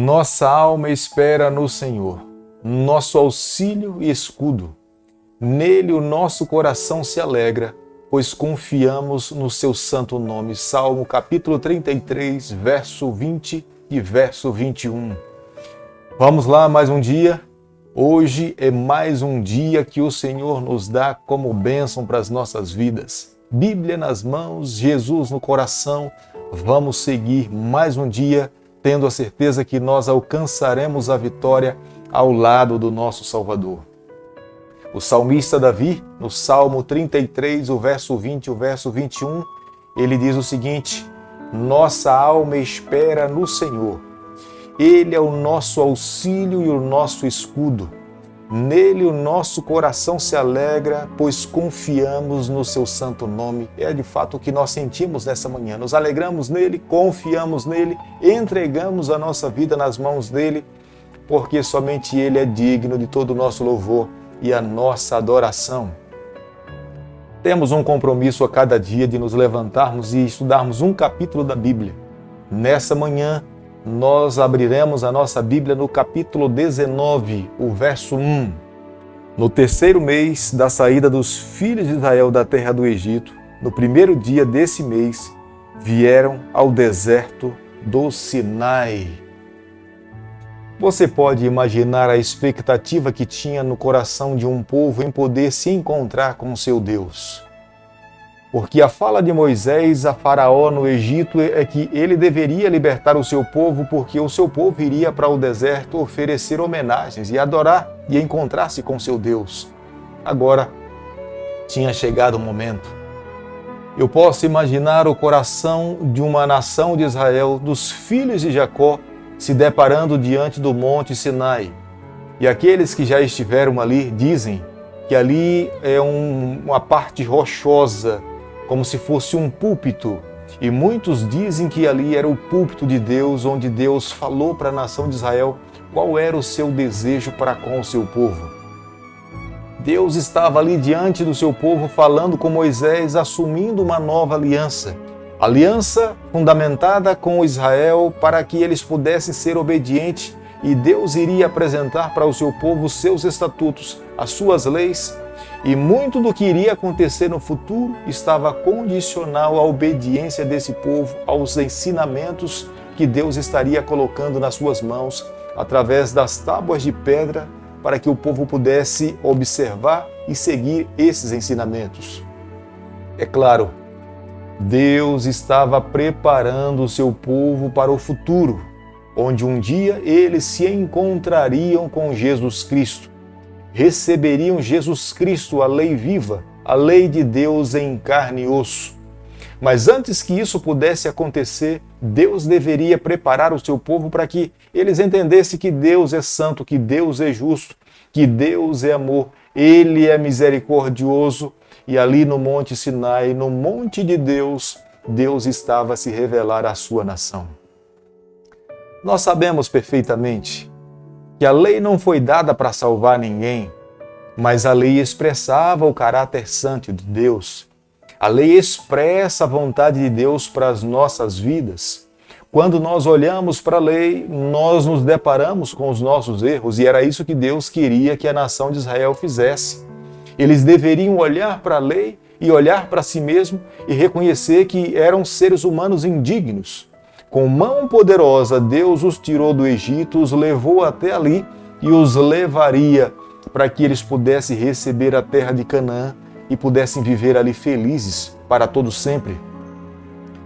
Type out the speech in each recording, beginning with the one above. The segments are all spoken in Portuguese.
Nossa alma espera no Senhor, nosso auxílio e escudo. Nele o nosso coração se alegra, pois confiamos no seu santo nome. Salmo capítulo 33, verso 20 e verso 21. Vamos lá, mais um dia. Hoje é mais um dia que o Senhor nos dá como bênção para as nossas vidas. Bíblia nas mãos, Jesus no coração. Vamos seguir mais um dia, tendo a certeza que nós alcançaremos a vitória ao lado do nosso Salvador. O salmista Davi, no Salmo 33, o verso 20 e o verso 21, ele diz o seguinte: nossa alma espera no Senhor. Ele é o nosso auxílio e o nosso escudo. Nele o nosso coração se alegra, pois confiamos no seu santo nome. É de fato o que nós sentimos nessa manhã. Nos alegramos nele, confiamos nele, entregamos a nossa vida nas mãos dele, porque somente ele é digno de todo o nosso louvor e a nossa adoração. Temos um compromisso a cada dia de nos levantarmos e estudarmos um capítulo da Bíblia. Nessa manhã, nós abriremos a nossa Bíblia no capítulo 19, o verso 1. No terceiro mês da saída dos filhos de Israel da terra do Egito, no primeiro dia desse mês, vieram ao deserto do Sinai. Você pode imaginar a expectativa que tinha no coração de um povo em poder se encontrar com seu Deus. Porque a fala de Moisés a Faraó no Egito é que ele deveria libertar o seu povo, porque o seu povo iria para o deserto oferecer homenagens e adorar e encontrar-se com seu Deus. Agora, tinha chegado o momento. Eu posso imaginar o coração de uma nação de Israel, dos filhos de Jacó, se deparando diante do Monte Sinai. E aqueles que já estiveram ali dizem que ali é uma parte rochosa, como se fosse um púlpito. E muitos dizem que ali era o púlpito de Deus, onde Deus falou para a nação de Israel qual era o seu desejo para com o seu povo. Deus estava ali diante do seu povo falando com Moisés, assumindo uma nova aliança. Aliança fundamentada com Israel para que eles pudessem ser obedientes, e Deus iria apresentar para o seu povo os seus estatutos, as suas leis, e muito do que iria acontecer no futuro estava condicional à obediência desse povo, aos ensinamentos que Deus estaria colocando nas suas mãos através das tábuas de pedra para que o povo pudesse observar e seguir esses ensinamentos. É claro, Deus estava preparando o seu povo para o futuro, onde um dia eles se encontrariam com Jesus Cristo. Receberiam Jesus Cristo, a lei viva, a lei de Deus em carne e osso. Mas antes que isso pudesse acontecer, Deus deveria preparar o seu povo para que eles entendessem que Deus é santo, que Deus é justo, que Deus é amor, Ele é misericordioso. E ali no Monte Sinai, no monte de Deus, Deus estava a se revelar à sua nação. Nós sabemos perfeitamente que a lei não foi dada para salvar ninguém, mas a lei expressava o caráter santo de Deus. A lei expressa a vontade de Deus para as nossas vidas. Quando nós olhamos para a lei, nós nos deparamos com os nossos erros, e era isso que Deus queria que a nação de Israel fizesse. Eles deveriam olhar para a lei e olhar para si mesmo e reconhecer que eram seres humanos indignos. Com mão poderosa, Deus os tirou do Egito, os levou até ali e os levaria para que eles pudessem receber a terra de Canaã e pudessem viver ali felizes para todo sempre.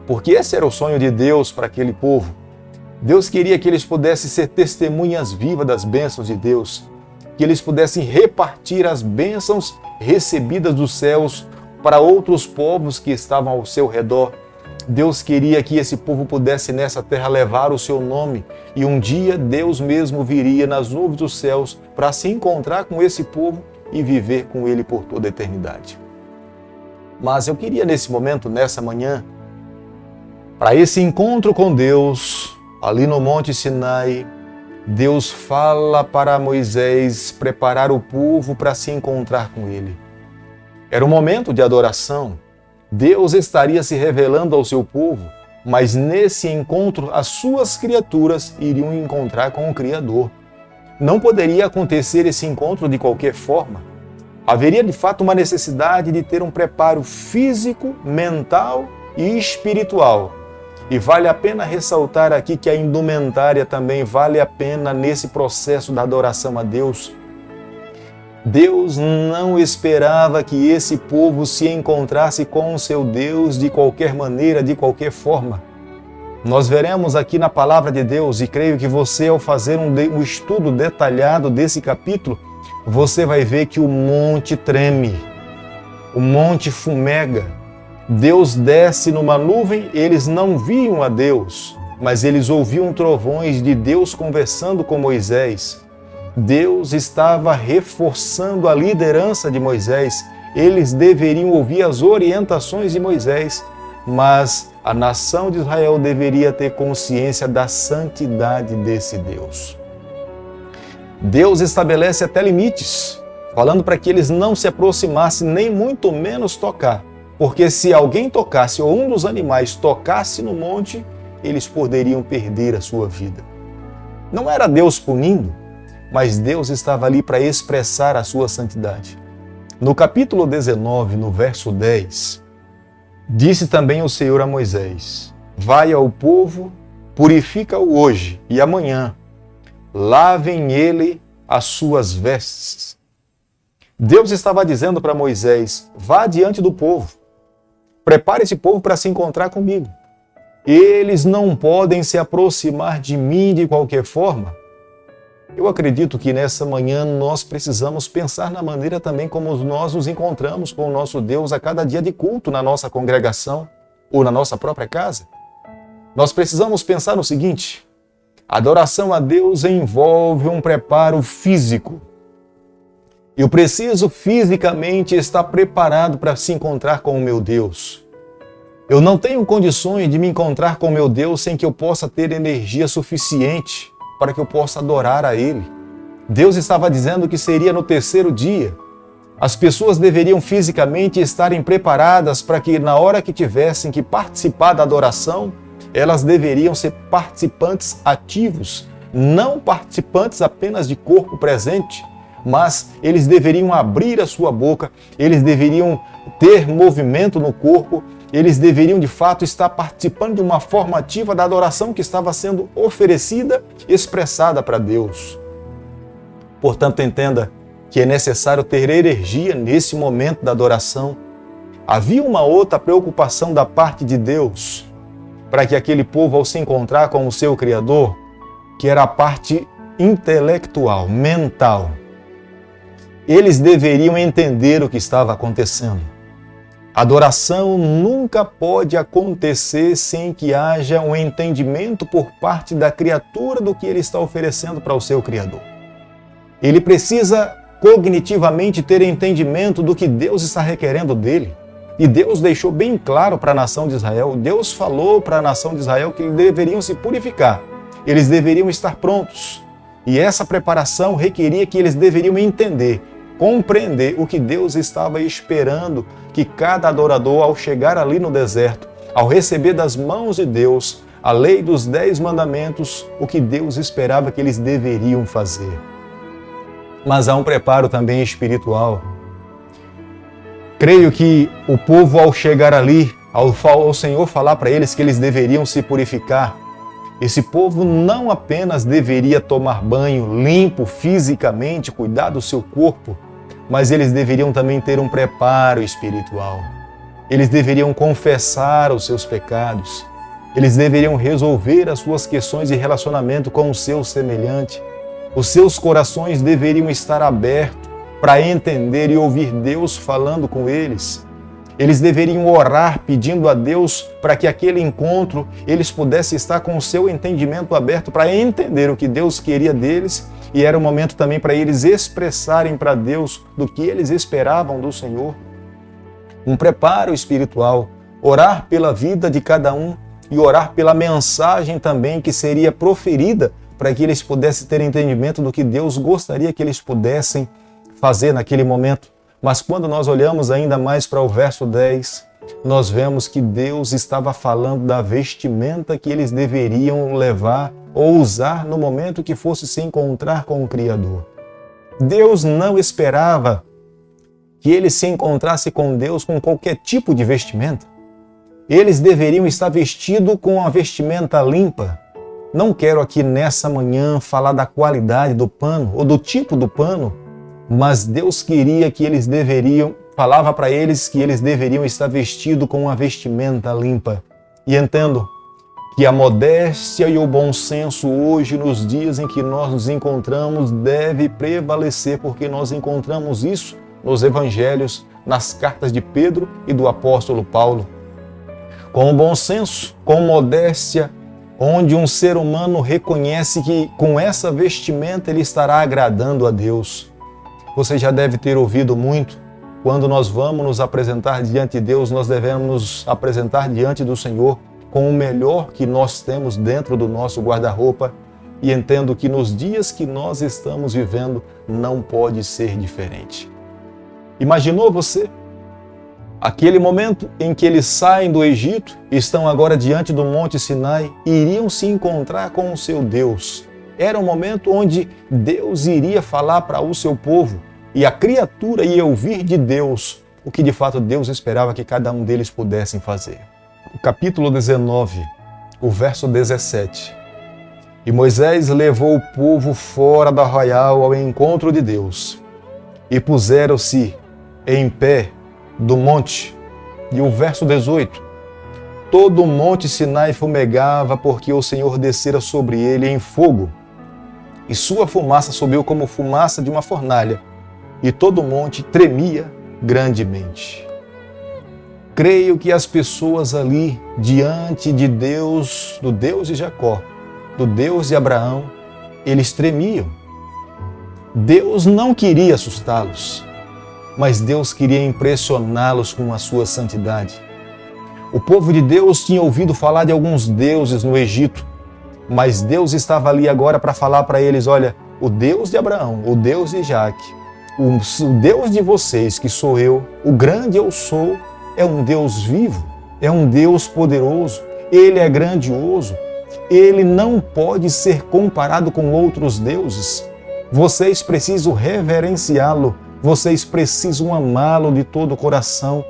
Porque esse era o sonho de Deus para aquele povo. Deus queria que eles pudessem ser testemunhas vivas das bênçãos de Deus, que eles pudessem repartir as bênçãos recebidas dos céus para outros povos que estavam ao seu redor. Deus queria que esse povo pudesse nessa terra levar o seu nome, e um dia Deus mesmo viria nas nuvens dos céus para se encontrar com esse povo e viver com ele por toda a eternidade. Mas eu queria nesse momento, nessa manhã, para esse encontro com Deus, ali no Monte Sinai, Deus fala para Moisés preparar o povo para se encontrar com ele. Era um momento de adoração. Deus estaria se revelando ao seu povo mas nesse encontro as suas criaturas iriam encontrar com o Criador. Não poderia acontecer esse encontro de qualquer forma. Haveria de fato uma necessidade de ter um preparo físico, mental e espiritual. E vale a pena ressaltar aqui que a indumentária também vale a pena nesse processo da adoração a Deus. Deus não esperava que esse povo se encontrasse com o seu Deus de qualquer maneira, de qualquer forma. Nós veremos aqui na palavra de Deus, e creio que você, ao fazer um estudo detalhado desse capítulo, você vai ver que o monte treme, o monte fumega. Deus desce numa nuvem, eles não viam a Deus, mas eles ouviam trovões de Deus conversando com Moisés. Deus estava reforçando a liderança de Moisés. Eles deveriam ouvir as orientações de Moisés, mas a nação de Israel deveria ter consciência da santidade desse Deus. Deus estabelece até limites, falando para que eles não se aproximassem, nem muito menos tocar, porque se alguém tocasse ou um dos animais tocasse no monte, eles poderiam perder a sua vida. Não era Deus punindo, mas Deus estava ali para expressar a sua santidade. No capítulo 19, no verso 10, disse também o Senhor a Moisés: vai ao povo, purifica-o hoje e amanhã, lavem ele as suas vestes. Deus estava dizendo para Moisés: vá diante do povo, prepare esse povo para se encontrar comigo. Eles não podem se aproximar de mim de qualquer forma. Eu acredito que nessa manhã nós precisamos pensar na maneira também como nós nos encontramos com o nosso Deus a cada dia de culto na nossa congregação ou na nossa própria casa. Nós precisamos pensar no seguinte: a adoração a Deus envolve um preparo físico. Eu preciso fisicamente estar preparado para se encontrar com o meu Deus. Eu não tenho condições de me encontrar com o meu Deus sem que eu possa ter energia suficiente para que eu possa adorar a Ele. Deus estava dizendo que seria no terceiro dia. As pessoas deveriam fisicamente estarem preparadas para que na hora que tivessem que participar da adoração, elas deveriam ser participantes ativos, não participantes apenas de corpo presente, mas eles deveriam abrir a sua boca, eles deveriam ter movimento no corpo, eles deveriam de fato estar participando de uma forma ativa da adoração que estava sendo oferecida, expressada para Deus. Portanto, entenda que é necessário ter energia nesse momento da adoração. Havia uma outra preocupação da parte de Deus para que aquele povo, ao se encontrar com o seu Criador, que era a parte intelectual, mental, eles deveriam entender o que estava acontecendo. Adoração nunca pode acontecer sem que haja um entendimento por parte da criatura do que ele está oferecendo para o seu Criador. Ele precisa cognitivamente ter entendimento do que Deus está requerendo dele. E Deus deixou bem claro para a nação de Israel, Deus falou para a nação de Israel que eles deveriam se purificar, eles deveriam estar prontos. E essa preparação requeria que eles deveriam entender, compreender o que Deus estava esperando que cada adorador, ao chegar ali no deserto, ao receber das mãos de Deus a lei dos 10 mandamentos, o que Deus esperava que eles deveriam fazer. Mas há um preparo também espiritual. Creio que o povo, ao chegar ali, ao Senhor falar para eles que eles deveriam se purificar, esse povo não apenas deveria tomar banho limpo fisicamente, cuidar do seu corpo, mas eles deveriam também ter um preparo espiritual. Eles deveriam confessar os seus pecados. Eles deveriam resolver as suas questões de relacionamento com o seu semelhante. Os seus corações deveriam estar abertos para entender e ouvir Deus falando com eles. Eles deveriam orar pedindo a Deus para que aquele encontro eles pudessem estar com o seu entendimento aberto para entender o que Deus queria deles, e era o momento também para eles expressarem para Deus do que eles esperavam do Senhor. Um preparo espiritual, orar pela vida de cada um e orar pela mensagem também que seria proferida para que eles pudessem ter entendimento do que Deus gostaria que eles pudessem fazer naquele momento. Mas quando nós olhamos ainda mais para o verso 10, nós vemos que Deus estava falando da vestimenta que eles deveriam levar ou usar no momento que fosse se encontrar com o Criador. Deus não esperava que eles se encontrassem com Deus com qualquer tipo de vestimenta. Eles deveriam estar vestidos com a vestimenta limpa. Não quero aqui nessa manhã falar da qualidade do pano ou do tipo do pano, mas Deus queria que eles falava para eles que eles deveriam estar vestidos com uma vestimenta limpa. E entendo que a modéstia e o bom senso hoje, nos dias em que nós nos encontramos, deve prevalecer, porque nós encontramos isso nos evangelhos, nas cartas de Pedro e do apóstolo Paulo. Com bom senso, com modéstia, onde um ser humano reconhece que com essa vestimenta ele estará agradando a Deus. Você já deve ter ouvido muito, quando nós vamos nos apresentar diante de Deus, nós devemos nos apresentar diante do Senhor com o melhor que nós temos dentro do nosso guarda-roupa, e entendo que nos dias que nós estamos vivendo não pode ser diferente. Imaginou você? Aquele momento em que eles saem do Egito, estão agora diante do Monte Sinai e iriam se encontrar com o seu Deus. Era um momento onde Deus iria falar para o seu povo e a criatura ia ouvir de Deus o que de fato Deus esperava que cada um deles pudessem fazer. O capítulo 19, o verso 17. E Moisés levou o povo fora do arraial ao encontro de Deus e puseram-se em pé do monte. E o verso 18. Todo o monte Sinai fumegava, porque o Senhor descera sobre ele em fogo, e sua fumaça subiu como fumaça de uma fornalha, e todo o monte tremia grandemente. Creio que as pessoas ali, diante de Deus, do Deus de Jacó, do Deus de Abraão, eles tremiam. Deus não queria assustá-los, mas Deus queria impressioná-los com a sua santidade. O povo de Deus tinha ouvido falar de alguns deuses no Egito, mas Deus estava ali agora para falar para eles: olha, o Deus de Abraão, o Deus de Isaac, o Deus de vocês, que sou eu, o grande eu sou, é um Deus vivo, é um Deus poderoso, Ele é grandioso, Ele não pode ser comparado com outros deuses. Vocês precisam reverenciá-lo, vocês precisam amá-lo de todo o coração.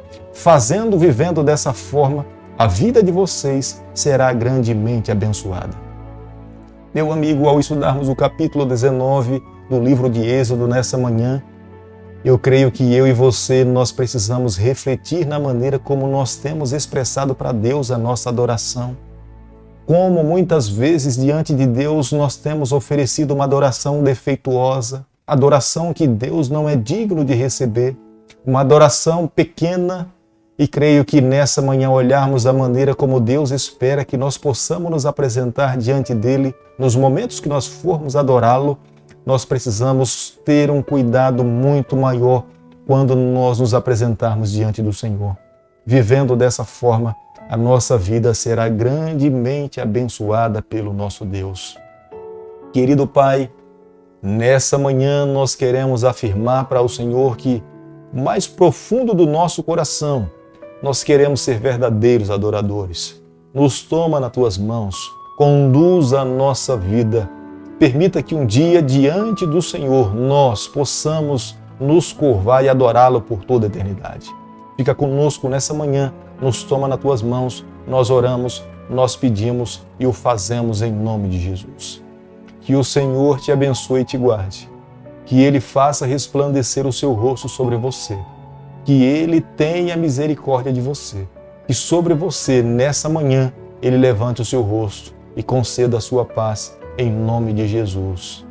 Vivendo dessa forma, a vida de vocês será grandemente abençoada. Meu amigo, ao estudarmos o capítulo 19 do livro de Êxodo nessa manhã, eu creio que eu e você, nós precisamos refletir na maneira como nós temos expressado para Deus a nossa adoração. Como muitas vezes diante de Deus nós temos oferecido uma adoração defeituosa, adoração que Deus não é digno de receber, uma adoração pequena, e creio que nessa manhã olharmos a maneira como Deus espera que nós possamos nos apresentar diante dele, nos momentos que nós formos adorá-lo, nós precisamos ter um cuidado muito maior quando nós nos apresentarmos diante do Senhor. Vivendo dessa forma, a nossa vida será grandemente abençoada pelo nosso Deus. Querido Pai, nessa manhã nós queremos afirmar para o Senhor que, mais profundo do nosso coração, nós queremos ser verdadeiros adoradores. Nos toma nas tuas mãos, conduz a nossa vida. Permita que um dia, diante do Senhor, nós possamos nos curvar e adorá-lo por toda a eternidade. Fica conosco nessa manhã, nos toma nas tuas mãos, nós oramos, nós pedimos e o fazemos em nome de Jesus. Que o Senhor te abençoe e te guarde, que Ele faça resplandecer o seu rosto sobre você, que Ele tenha misericórdia de você, que sobre você, nessa manhã, Ele levante o seu rosto e conceda a sua paz, em nome de Jesus.